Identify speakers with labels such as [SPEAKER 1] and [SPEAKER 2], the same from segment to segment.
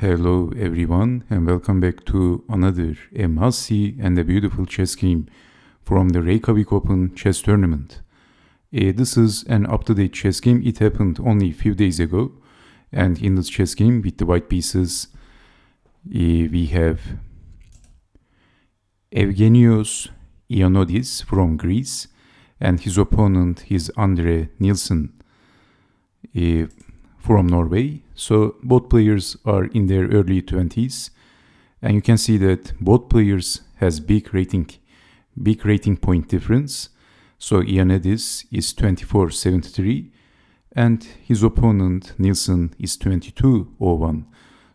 [SPEAKER 1] Hello everyone and welcome back to another a must-see and a beautiful chess game from the Reykjavik Open chess tournament. This is an up-to-date chess game. It happened only a few days ago, and in this chess game with the white pieces we have Evgenios Ioannidis from Greece and his opponent is Nielsen from Norway. So both players are in their early 20s, and you can see that both players has big rating point difference. So Ioannidis is 24.73 and his opponent Nielsen is 22.01.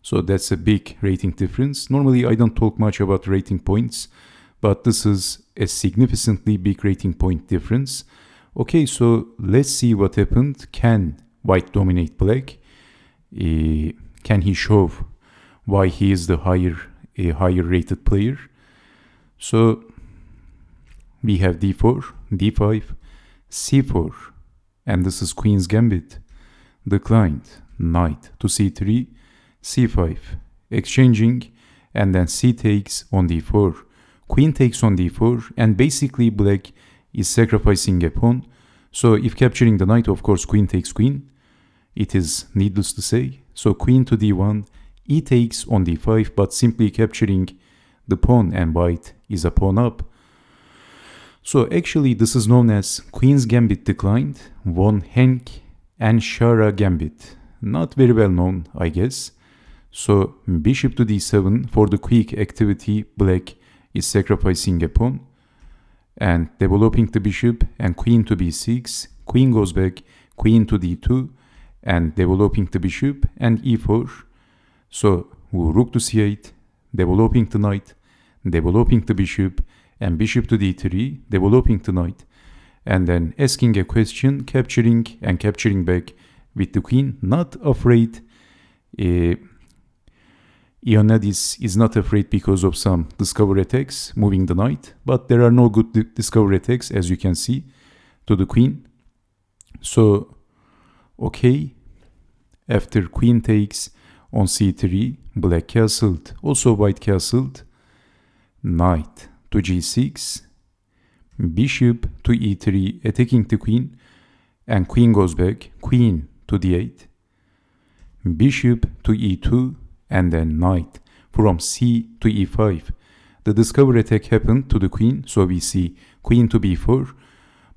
[SPEAKER 1] So that's a big rating difference. Normally I don't talk much about rating points, but this is a significantly big rating point difference. Okay, so let's see what happened. Can white dominate black? Can he show why he is the higher rated player? So we have d4, d5, c4, and this is queen's gambit. Declined. Knight to c3, c5, exchanging, and then c takes on d4. Queen takes on d4, and basically black is sacrificing a pawn. So if capturing the knight, of course queen takes queen. It is needless to say. So queen to d1, e takes on d5, but simply capturing the pawn, and white is a pawn up. So actually this is known as queen's gambit declined, von Henk and Schara gambit. Not very well known, I guess. So bishop to d7 for the quick activity, black is sacrificing a pawn and developing the bishop, and queen to b6, queen goes back, queen to d2 and developing the bishop, and e4. So rook to c8, developing the knight, developing the bishop, and bishop to d3, developing the knight, and then asking a question, capturing and capturing back with the queen. Not afraid. Ioannidis is not afraid because of some discovery attacks, moving the knight, but there are no good discovery attacks, as you can see, to the queen. So, okay, after queen takes on c3, black castled, also white castled, knight to g6, bishop to e3, attacking the queen, and queen goes back, queen to d8, bishop to e2, and then knight from c to e5. The discovery attack happened to the queen, so we see queen to b4,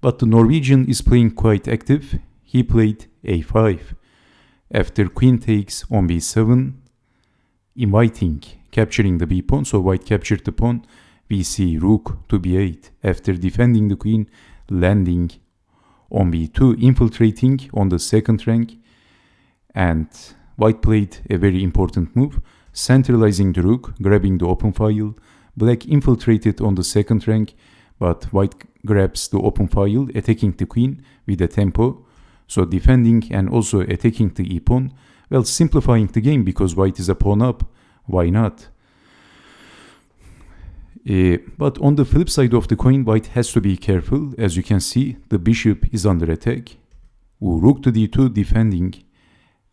[SPEAKER 1] but the Norwegian is playing quite active. He played a5. After queen takes on b7, inviting, capturing the b pawn, so white captured the pawn. We see rook to b8. After defending the queen, landing on b2, infiltrating on the second rank, and white played a very important move, centralizing the rook, grabbing the open file. Black infiltrated on the second rank, but white grabs the open file, attacking the queen with a tempo. So defending and also attacking the e-pawn. Well, simplifying the game because white is a pawn up. Why not? But on the flip side of the coin, white has to be careful. As you can see, the bishop is under attack. Rook to d2 defending.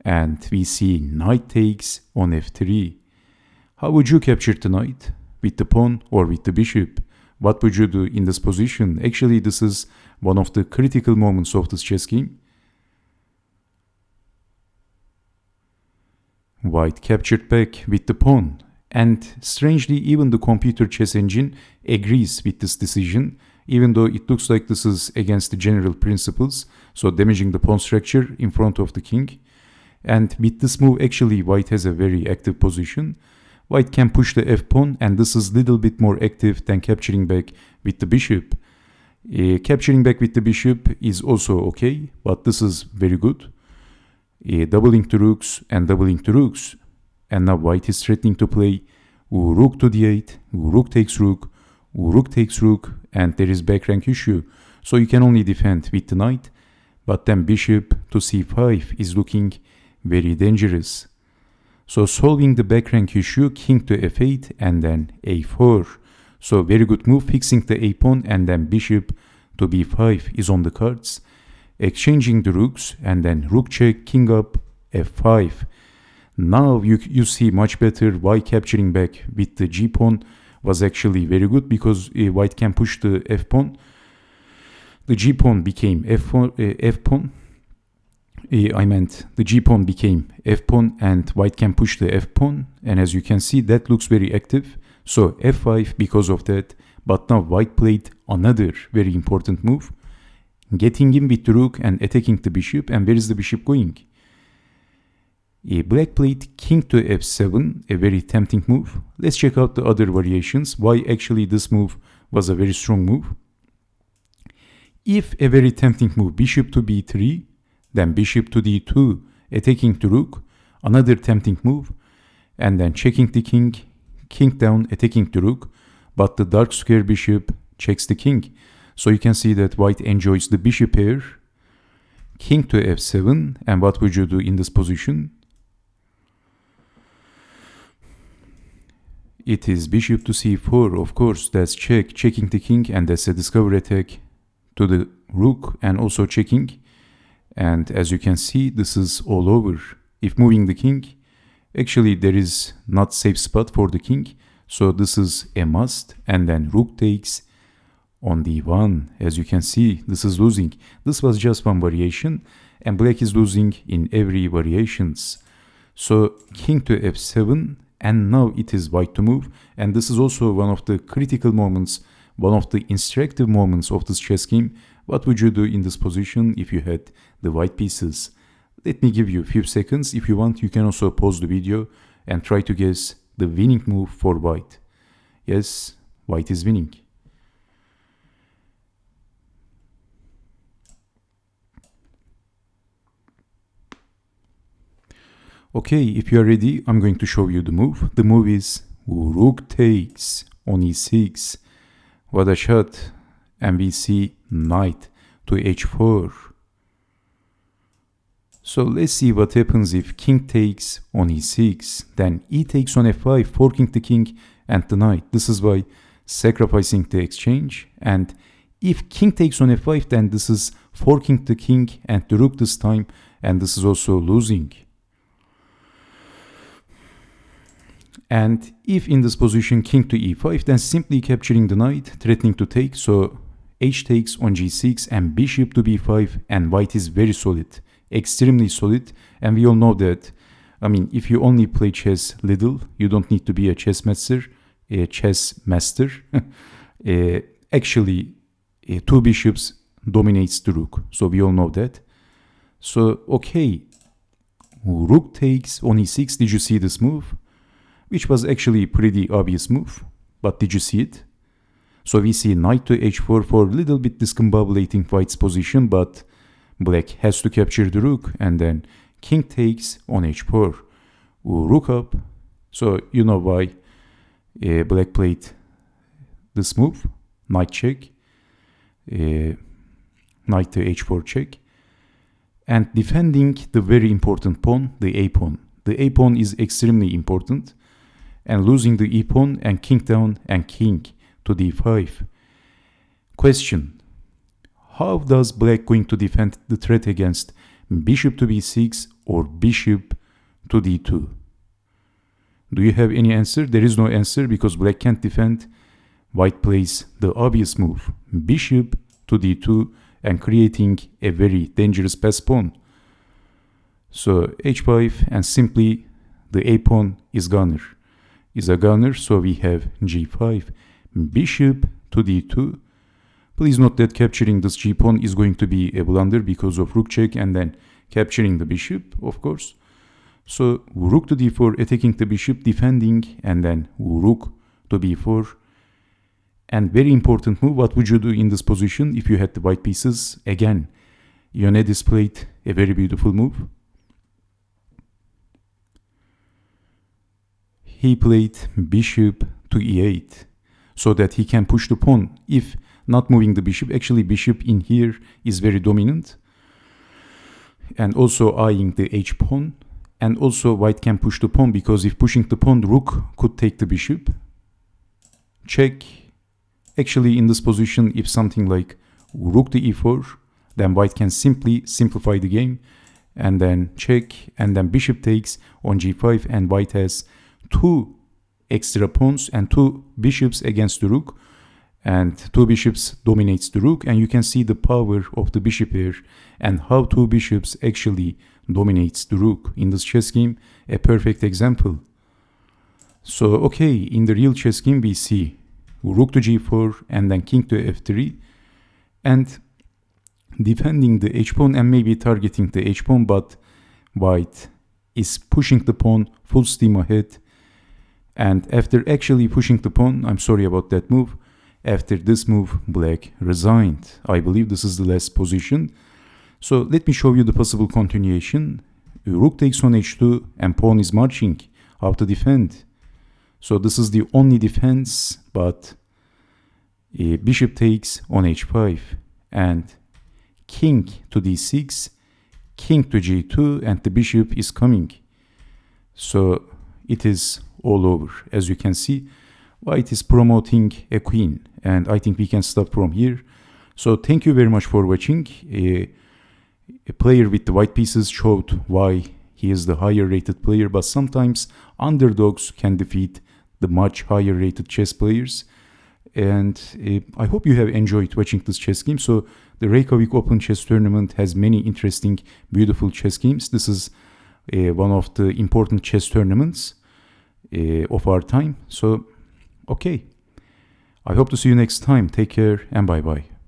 [SPEAKER 1] And we see knight takes on f3. How would you capture the knight? With the pawn or with the bishop? What would you do in this position? Actually, this is one of the critical moments of this chess game. White captured back with the pawn. And strangely, even the computer chess engine agrees with this decision, even though it looks like this is against the general principles, so damaging the pawn structure in front of the king. And with this move, actually, white has a very active position. White can push the f-pawn, and this is a little bit more active than capturing back with the bishop. Capturing back with the bishop is also okay, but this is very good. Doubling the rooks and doubling the rooks. And now white is threatening to play rook to d8, rook takes rook, rook takes rook, and there is back rank issue. So you can only defend with the knight, but then bishop to c5 is looking very dangerous. So solving the back rank issue, king to f8 and then a4. So very good move, fixing the a-pawn, and then bishop to b5 is on the cards. Exchanging the rooks and then rook check, king up, f5. Now you see much better why capturing back with the G pawn was actually very good, because white can push the F pawn. The G pawn became F pawn. I meant the G pawn became F pawn and white can push the F pawn, and as you can see that looks very active. So F5 because of that, but now white played another very important move, getting in with the rook and attacking the bishop. And where is the bishop going? Black played king to f7, a very tempting move. Let's check out the other variations, why actually this move was a very strong move. If a very tempting move, bishop to b3, then bishop to d2, attacking the rook, another tempting move, and then checking the king, king down, attacking the rook, but the dark square bishop checks the king. So you can see that white enjoys the bishop pair, king to f7, and what would you do in this position? It is bishop to c4, of course, that's checking the king, and that's a discover attack to the rook and also checking. And as you can see, this is all over. If moving the king, actually there is not safe spot for the king, so this is a must. And then rook takes on d1. As you can see, this is losing. This was just one variation, and black is losing in every variations. So king to f7, and now it is white to move. And this is also one of the critical moments, one of the instructive moments of this chess game. What would you do in this position if you had the white pieces? Let me give you a few seconds. If you want, you can also pause the video and try to guess the winning move for white. Yes, white is winning. Okay, if you are ready, I'm going to show you the move. The move is rook takes on e6. What a shot. And we see knight to h4. So let's see what happens if king takes on e6. Then e takes on f5, forking the king and the knight. This is why sacrificing the exchange. And if king takes on f5, then this is forking the king and the rook this time. And this is also losing. And if in this position king to e5, then simply capturing the knight, threatening to take. So h takes on g6 and bishop to b5, and white is very solid, extremely solid. And we all know that, I mean, if you only play chess little, you don't need to be a chess master. Actually, two bishops dominates the rook, so we all know that. So okay, rook takes on e6. Did you see this move? Which was actually a pretty obvious move, but did you see it? So we see knight to h4 for a little bit discombobulating white's position, but black has to capture the rook, and then king takes on h4. Rook up. So you know why black played this move. Knight check. Knight to h4 check. And defending the very important pawn, the a pawn. The a pawn is extremely important. And losing the e pawn and king down and king to d5. Question: how does black going to defend the threat against bishop to b6 or bishop to d2? Do you have any answer? There is no answer because black can't defend. White plays the obvious move, bishop to d2, and creating a very dangerous pass pawn. So h5, and simply the a pawn is a gunner, so we have g5, bishop to d2. Please note that capturing this g pawn is going to be a blunder because of rook check and then capturing the bishop, of course. So rook to d4, attacking the bishop, defending, and then rook to b4. And very important move, what would you do in this position if you had the white pieces? Again, Ioannidis played a very beautiful move. He played bishop to e8 so that he can push the pawn. If not moving the bishop, actually bishop in here is very dominant. And also eyeing the h pawn. And also white can push the pawn, because if pushing the pawn, rook could take the bishop. Check. Actually in this position, if something like rook to e4, then white can simply simplify the game and then check, and then bishop takes on g5, and white has 2 extra pawns and 2 bishops against the rook, and 2 bishops dominates the rook, and you can see the power of the bishop here and how 2 bishops actually dominates the rook. In this chess game, a perfect example. So okay, in the real chess game we see rook to g4 and then king to f3, and defending the h-pawn and maybe targeting the h-pawn, but white is pushing the pawn full steam ahead. And after actually pushing the pawn, I'm sorry about that move, after this move, black resigned. I believe this is the last position. So let me show you the possible continuation. Rook takes on h2 and pawn is marching. How to defend? So this is the only defense, but bishop takes on h5 and king to d6, king to g2, and the bishop is coming. So it is all over. As you can see, white is promoting a queen, and I think we can stop from here. So thank you very much for watching. A player with the white pieces showed why he is the higher rated player, but sometimes underdogs can defeat the much higher rated chess players. And I hope you have enjoyed watching this chess game. So the Reykjavik Open Chess Tournament has many interesting, beautiful chess games. This is one of the important chess tournaments of our time. So, okay. I hope to see you next time. Take care and bye-bye.